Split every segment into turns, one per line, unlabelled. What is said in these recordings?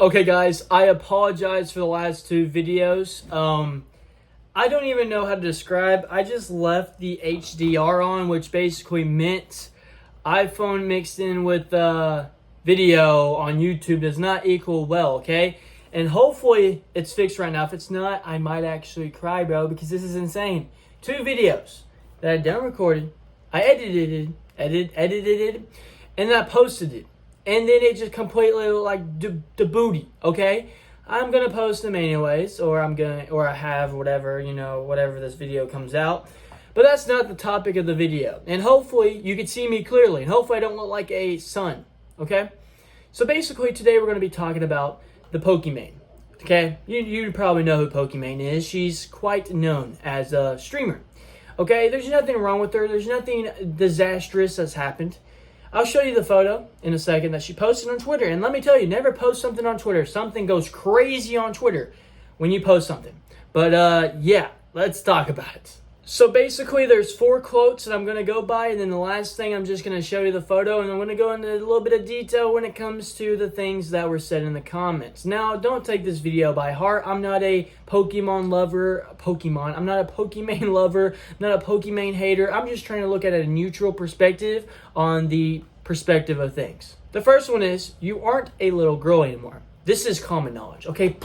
Okay, guys, I apologize for the last two videos. I don't even know how to describe. I just left the HDR on, which basically meant iPhone mixed in with video on YouTube does not equal well, okay? And hopefully it's fixed right now. If it's not, I might actually cry, bro, because this is insane. Two videos that I done recorded, I edited it, and then I posted it. And then it just completely like the booty, okay? I'm gonna post them anyways, or I have whatever, whatever this video comes out. But that's not the topic of the video. And hopefully you can see me clearly, and hopefully I don't look like a son, okay? So basically today we're gonna be talking about the Pokimane, okay? You probably know who Pokimane is. She's quite known as a streamer, okay? There's nothing wrong with her. There's nothing disastrous that's happened. I'll show you the photo in a second that she posted on Twitter. And let me tell you, never post something on Twitter. Something goes crazy on Twitter when you post something. But yeah, let's talk about it. So basically, there's 4 quotes that I'm going to go by. And then the last thing, I'm just going to show you the photo. And I'm going to go into a little bit of detail when it comes to the things that were said in the comments. Now, don't take this video by heart. I'm not a Pokemon lover. I'm not a Pokimane lover. I'm not a Pokimane hater. I'm just trying to look at a neutral perspective on the perspective of things. The first one is, you aren't a little girl anymore. This is common knowledge, okay?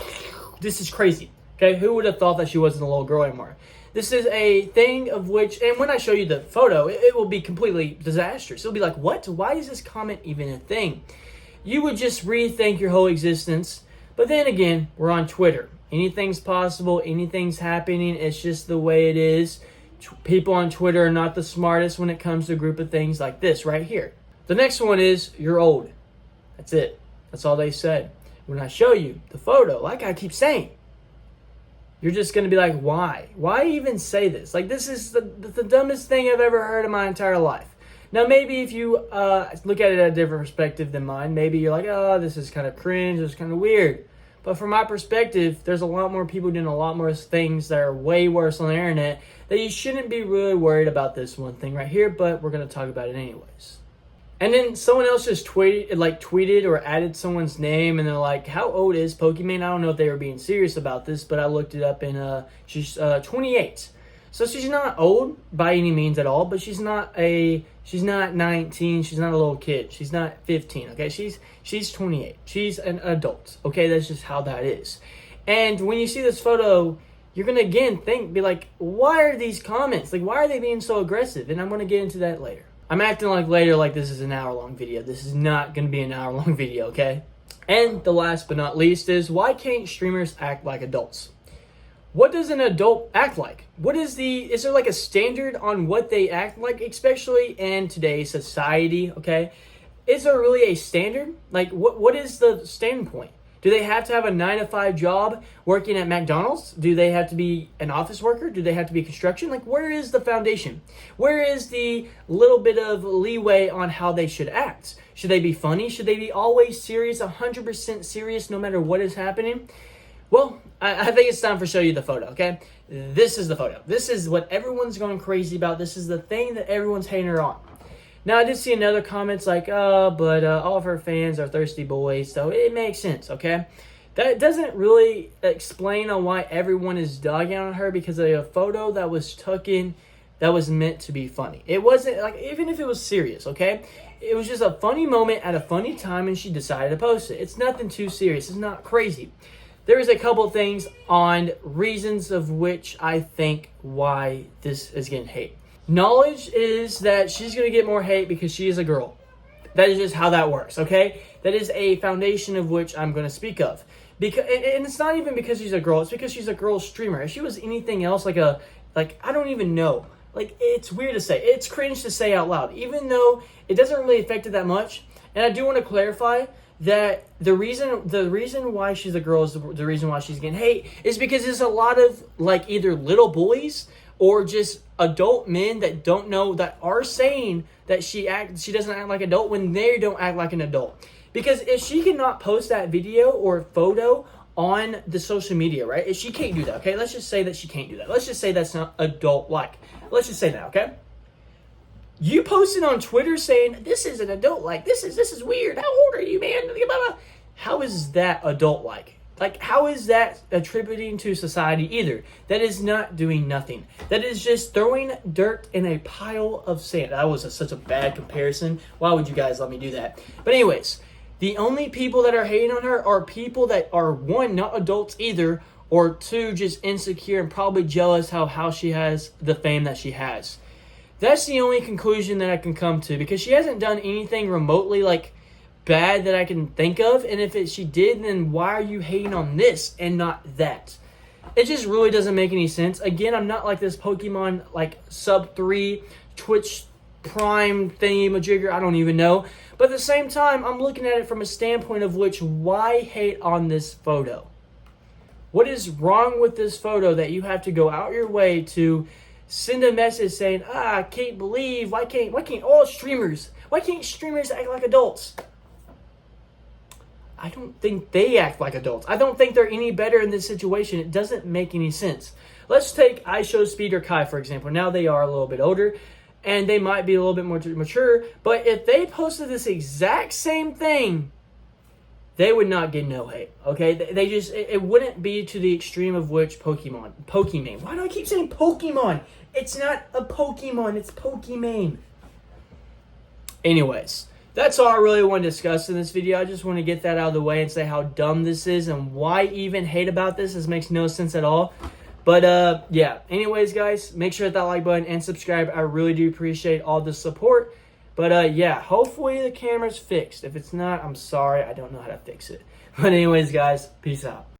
This is crazy, okay? Who would have thought that she wasn't a little girl anymore? This is a thing of which, and when I show you the photo, it will be completely disastrous. It'll be like, what? Why is this comment even a thing? You would just rethink your whole existence. But then again, we're on Twitter. Anything's possible. Anything's happening. It's just the way it is. People on Twitter are not the smartest when it comes to a group of things like this right here. The next one is, you're old. That's it. That's all they said. When I show you the photo, like I keep saying, you're just going to be like, why? Why even say this? Like, this is the dumbest thing I've ever heard in my entire life. Now, maybe if you look at it at a different perspective than mine, maybe you're like, oh, this is kind of cringe, this is kind of weird. But from my perspective, there's a lot more people doing a lot more things that are way worse on the internet that you shouldn't be really worried about this one thing right here, but we're going to talk about it anyways. And then someone else just tweeted or added someone's name, and they're like, how old is Pokimane? I don't know if they were being serious about this, but I looked it up, and she's 28. So she's not old by any means at all, but she's not 19, she's not a little kid, she's not 15, okay? She's 28. She's an adult, okay? That's just how that is. And when you see this photo, you're going to again be like, why are these comments? Like, why are they being so aggressive? And I'm going to get into that later. I'm acting like this is an hour-long video. This is not going to be an hour-long video, okay? And the last but not least is, why can't streamers act like adults? What does an adult act like? Is there like a standard on what they act like, especially in today's society, okay? Is there really a standard? Like, what is the standpoint? Do they have to have a 9-to-5 job working at McDonald's? Do they have to be an office worker? Do they have to be construction? Like, where is the foundation? Where is the little bit of leeway on how they should act? Should they be funny? Should they be always serious, 100% serious, no matter what is happening? Well, I think it's time for show you the photo, okay? This is the photo. This is what everyone's going crazy about. This is the thing that everyone's hating her on. Now, I did see another comments like, but all of her fans are thirsty boys, so it makes sense, okay? That doesn't really explain on why everyone is dogging on her because of a photo that was taken that was meant to be funny. It wasn't, like, even if it was serious, okay? It was just a funny moment at a funny time, and she decided to post it. It's nothing too serious. It's not crazy. There is a couple things on reasons of which I think why this is getting hate. Knowledge is that she's going to get more hate because she is a girl. That is just how that works, okay? That is a foundation of which I'm going to speak of. And it's not even because she's a girl. It's because she's a girl streamer. If she was anything else, like I don't even know. Like, it's weird to say. It's cringe to say out loud, even though it doesn't really affect it that much. And I do want to clarify that the reason why she's a girl is the reason why she's getting hate is because there's a lot of, like, either little boys or just adult men that don't know, that are saying that she doesn't act like an adult when they don't act like an adult. Because if she cannot post that video or photo on the social media, right? If she can't do that, okay? Let's just say that she can't do that. Let's just say that's not adult-like. Let's just say that, okay? You posted on Twitter saying, this is an adult-like. This is weird. How old are you, man? Blah, blah, blah. how is that adult-like? Like, how is that attributing to society either? That is not doing nothing. That is just throwing dirt in a pile of sand. That was such a bad comparison. Why would you guys let me do that? But anyways, the only people that are hating on her are people that are, one, not adults either, or two, just insecure and probably jealous how she has the fame that she has. That's the only conclusion that I can come to, because she hasn't done anything remotely, like, bad that I can think of, and if she did, then why are you hating on this and not that? It just really doesn't make any sense. Again, I'm not like this Pokemon like sub 3 Twitch Prime thingy-majigger, I don't even know, but at the same time, I'm looking at it from a standpoint of which, why hate on this photo? What is wrong with this photo that you have to go out your way to send a message saying, I can't believe, why can't all streamers, why can't streamers act like adults? I don't think they act like adults. I don't think they're any better in this situation. It doesn't make any sense. Let's take iShowSpeed or Kai, for example. Now they are a little bit older, and they might be a little bit more mature, but if they posted this exact same thing, they would not get no hate, okay? They just, it wouldn't be to the extreme of which Pokimane. Why do I keep saying Pokemon? It's not a Pokemon, it's Pokimane. Anyways, that's all I really want to discuss in this video. I just want to get that out of the way and say how dumb this is and why even hate about this. This makes no sense at all. But, yeah. Anyways, guys, make sure to hit that like button and subscribe. I really do appreciate all the support. But, yeah, hopefully the camera's fixed. If it's not, I'm sorry. I don't know how to fix it. But anyways, guys, peace out.